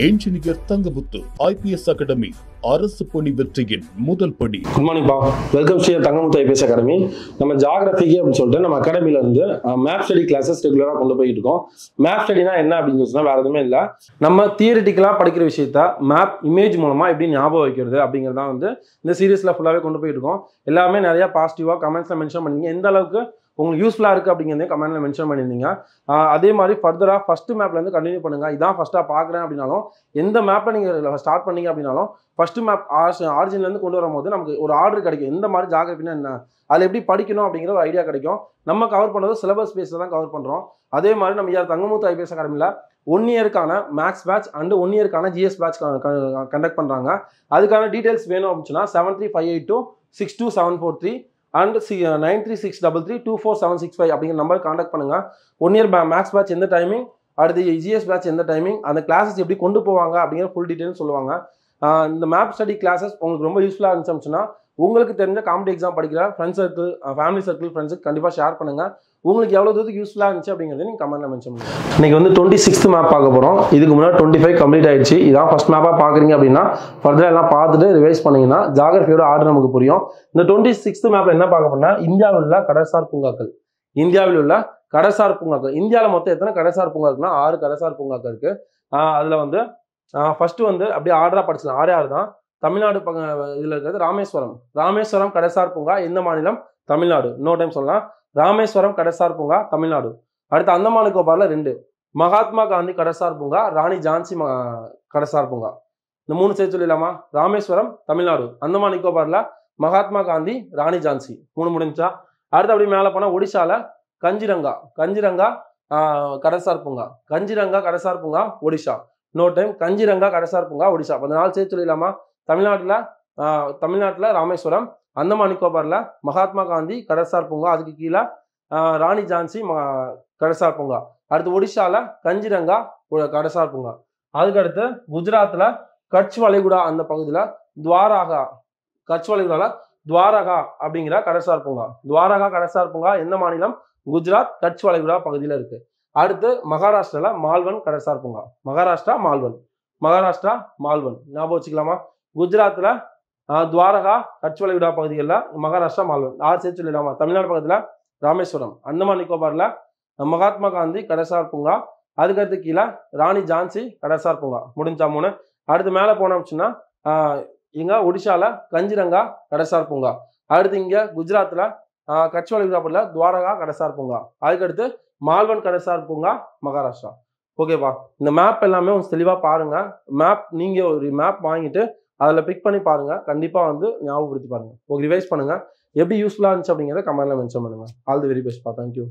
Engineer Thangamuthu IPS academy அரசு பணி வெற்றியின் முதல் படி. குட் மார்னிங் பா, welcome to Thangamuthu IPS academy. நம்ம ஜியோகிராஃபிக்கு அப்படின்னு சொல்லிட்டு நம்ம அகாடமில இருந்து மேப் ஸ்டடி கிளாஸஸ் ரெகுலராக கொண்டு போயிட்டு இருக்கோம். மேப் ஸ்டடினா என்ன அப்படின்னு சொன்னா வேற எதுவுமே இல்லை, நம்ம தியரிட்டிக்கலாக படிக்கிற விஷயத்த மேப் இமேஜ் மூலமா எப்படி ஞாபகம் வைக்கிறது அப்படிங்கிறதா வந்து இந்த சீரீஸ்ல ஃபுல்லாகவே கொண்டு போயிட்டு இருக்கோம். எல்லாமே நிறைய பாசிட்டிவா கமெண்ட்ஸ்ல மென்ஷன் பண்ணீங்க, எந்த அளவுக்கு உங்களுக்கு யூஸ்ஃபுல்லாக இருக்குது அப்படிங்கிறதே கமெண்ட்ல மென்ஷன் பண்ணியிருந்தீங்க. அதே மாதிரி ஃபர்தராக ஃபர்ஸ்ட் மேப்லேருந்து கண்டினியூ பண்ணுங்க. இதான் ஃபர்ஸ்ட்டாக பார்க்குறேன் அப்படின்னாலும், எந்த மேப்பில் நீங்கள் ஸ்டார்ட் பண்ணீங்க அப்படின்னாலும் ஃபர்ஸ்ட் மேப் ஆரிஜின்லேருந்து கொண்டு வரும்போது நமக்கு ஒரு ஆர்டர் கிடைக்கும். எந்த மாதிரி ஜியோகிராஃபினா என்ன, அதில் எப்படி படிக்கணும் அப்படிங்கிற ஒரு ஐடியா கிடைக்கும். நம்ம கவர் பண்ணுறது சிலபஸ் பேஸில் தான் கவர் பண்ணுறோம். அதே மாதிரி நம்ம தங்கமுத்து IPS அகாடமியில் 1 இயருக்கான மேக்ஸ் பேட்ச் அண்ட் 1 இயருக்கான GS பேட்ச் கண்டக்ட் பண்ணுறாங்க. அதுக்கான டீட்டெயில்ஸ் வேணும் அப்படின்னா 7358262743 அண்ட் 9363324765 அப்படிங்கிற நம்பர் கான்டாக்ட் பண்ணுங்க. 1 இயர் மேக்ஸ் பேட்ச் எந்த டைமிங், அடுத்து GS பேட்ச் எந்த டைமிங், அந்த கிளாஸஸ் எப்படி கொண்டு போவாங்க அப்படிங்கிற ஃபுல் டீட்டெயில் சொல்லுவாங்க. இந்த மேப் ஸ்டடி கிளாஸஸ் உங்களுக்கு ரொம்ப யூஸ்ஃபுல்லாக இருந்துச்சுன்னா உங்களுக்கு தெரிஞ்ச காம்படி எக்ஸாம் படிக்கிற ஃப்ரெண்ட்ஸ் சர்க்கிள், ஃபேமிலி சர்க்கிள், ஃப்ரெண்ட்ஸுக்கு கண்டிப்பாக ஷேர் பண்ணுங்க. உங்களுக்கு எவ்வளோ தூரத்துக்கு யூஸ்ஃபுல்லாக இருந்துச்சு அப்படிங்கிறது நீங்கள் கமெண்ட்ல மென்ஷன் பண்ணுங்க. இன்னைக்கு வந்து 26th மேப் பார்க்க போகிறோம். இதுக்கு முன்னாடி 25 கம்ப்ளீட் ஆயிடுச்சு. இதான் ஃபர்ஸ்ட் மேப்பாக பார்க்குறீங்க அப்படின்னா ஃபர்தராக எல்லாம் பார்த்துட்டு ரிவைஸ் பண்ணீங்கன்னா ஜியோகிராஃபியோட ஆர்டர் நமக்கு புரியும். இந்த 26th மேப்ல என்ன பார்க்க போறோம்னா இந்தியாவில் உள்ள கடற்சார் பூங்காக்கள். இந்தியாவில் உள்ள கடற்சார் பூங்காக்கள், இந்தியாவில் மொத்தம் எத்தனை கடற்சார் பூங்கா இருக்குன்னா 6 கடற்சார் பூங்காக்கள் இருக்கு. அதில் வந்து ஃபர்ஸ்ட் வந்து அப்படியே ஆர்டரா படிச்சலாம். 6 தான். தமிழ்நாடு இதில் இருக்கிறது ராமேஸ்வரம். ராமேஸ்வரம் கடற்சார் பூங்கா எந்த மாநிலம்? தமிழ்நாடு. இன்னொரு டைம் சொல்லலாம், ராமேஸ்வரம் கடற்சார் பூங்கா தமிழ்நாடு. அடுத்து அந்தமான் நிக்கோபார்ல 2 மகாத்மா காந்தி கடற்சார் பூங்கா, ராணி ஜான்சி கடற்சார் பூங்கா. இந்த 3 சேர்த்து சொல்லிடலாமா? ராமேஸ்வரம் தமிழ்நாடு, அந்தமான் நிக்கோபார்ல மகாத்மா காந்தி, ராணி ஜான்சி. 3 முடிஞ்சா. அடுத்து அப்படி மேலே போனால் ஒடிசால கஞ்சிரங்கா கடற்சார் பூங்கா. கஞ்சிரங்கா கடற்சார் பூங்கா ஒடிசா. இன்னொரு டைம் கஞ்சிரங்கா கடற்சார் பூங்கா ஒடிசா. 14 சேர்த்து சொல்லிடலாமா? தமிழ்நாட்டில் ராமேஸ்வரம், அந்தமான் நிக்கோபார்ல மகாத்மா காந்தி கடற்சார் பூங்கா, அதுக்கு கீழே ராணி ஜான்சி கடற்சார் பூங்கா. அடுத்து ஒடிசால கஞ்சிரங்கா கடற்சார் பூங்கா. அதுக்கடுத்து குஜராத்ல கட்ச் வளைகுடா அந்த பகுதியில் கட்ச் வளைகுடால துவாரகா அப்படிங்கிற கடற்சார் பூங்கா. துவாரகா கடற்சார் பூங்கா எந்த மாநிலம்? குஜராத், கட்ச் வளைகுடா பகுதியில் இருக்கு. அடுத்து மகாராஷ்டிரால மால்வன் கடற்சார் பூங்கா. மகாராஷ்டிரா மால்வன் ஞாபகம் வச்சுக்கலாமா? குஜராத்ல துவாரகா, கட்ச் வளைகுடா பகுதிகளில், மகாராஷ்டிரா மால்வன். 6 சேர்த்து சொல்லிடலாமா? தமிழ்நாடு பக்கத்துல ராமேஸ்வரம், அந்தமான் நிக்கோபார்ல மகாத்மா காந்தி கடற்சார் பூங்கா, அதுக்கடுத்து கீழே ராணி ஜான்சி கடற்சார் பூங்கா. முடிஞ்சா 3. அடுத்து மேலே போனோம்னா இங்க ஒடிசால கஞ்சிரங்கா கடற்சார் பூங்கா. அடுத்து இங்க குஜராத்ல கட்ச் வளைகுடா பகுதியில் துவாரகா கடற்சார் பூங்கா. அதுக்கடுத்து மால்வன் கடற்சார் பூங்கா மகாராஷ்டிரா. ஓகேவா? இந்த மேப் எல்லாமே கொஞ்சம் தெளிவாக பாருங்க. மேப் நீங்க ஒரு மேப் வாங்கிட்டு அதில் பிக் பண்ணி பாருங்க. கண்டிப்பாக வந்து ஞாபகப்படுத்தி பாருங்க. ஒரு ரிவைஸ் பண்ணுங்க. எப்படி யூஸ்ஃபுல்லாக இருந்துச்சு அப்படிங்கிறத கமெண்ட்ல மென்ஷன் பண்ணுங்க. ஆல் தி வெரி பெஸ்ட் பா. தேங்க்யூ.